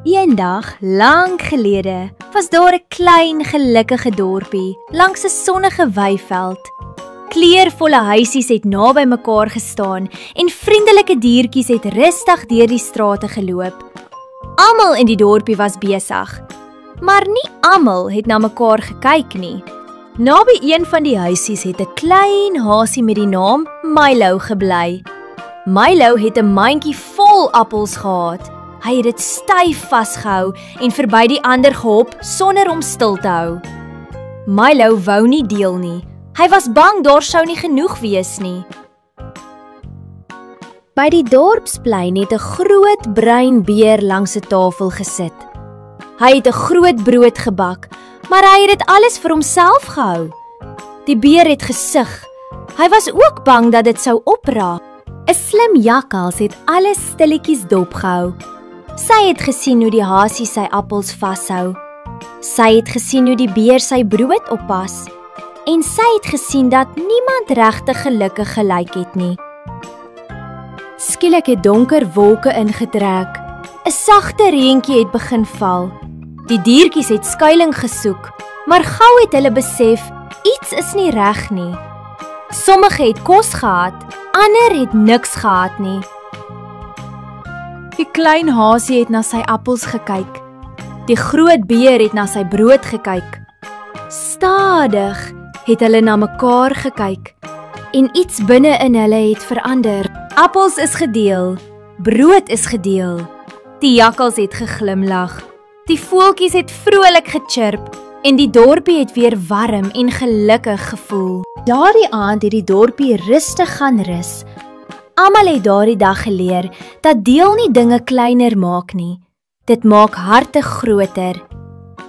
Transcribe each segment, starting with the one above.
Eendag, lang gelede, was daar 'n klein gelukkige dorpie langs 'n sonnige weiveld. Kleurvolle huisies het naby mekaar gestaan en vriendelike diertjies het rustig deur die strate geloop. Almal in die dorpie was besig, maar nie almal het na mekaar gekyk nie. Naby een van die huisies het 'n klein hasie met die naam Milo gebly. Milo het 'n mandjie vol appels gehad. Hy het dit styf vasgehou en verby die ander gehop sonder om stil te hou. Milo wou nie deel nie. Hy was bang daar sou nie genoeg wees nie. By die dorpsplein het 'n groot bruin beer langs 'n tafel gesit. Hy het 'n groot brood gebak, maar hy het dit alles vir homself gehou. Die beer het gesug. Hy was ook bang dat dit sou opraak. 'n Slim jakkals het alles stilletjies dopgehou. Sy het gesien hoe die hasie sy appels vashou. Sy het gesien hoe die beer sy brood oppas. En sy het gesien dat niemand regtig gelukkig gelyk het nie. Skielik het donker wolke ingetrek. 'n Sagte reentjie het begin val. Die diertjies het skuilings gesoek, maar gou het hulle besef iets is nie reg nie. Sommige het kos gehad, ander het niks gehad nie. Die klein hasie het na sy appels gekyk. Die groot beer het na sy brood gekyk. Stadig het hulle na mekaar gekyk en iets binne in hulle het verander. Appels is gedeel, brood is gedeel. Die jakkals het geglimlag. Die voeltjies het vrolik gechirp en die dorpie het weer warm en gelukkig gevoel. Daardie aand het die dorpie rustig gaan rus. Almal het daardie dag geleer dat deel nie dinge kleiner maak nie. Dit maak harte groter.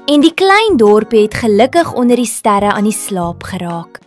En die klein dorpie het gelukkig onder die sterre aan die slaap geraak.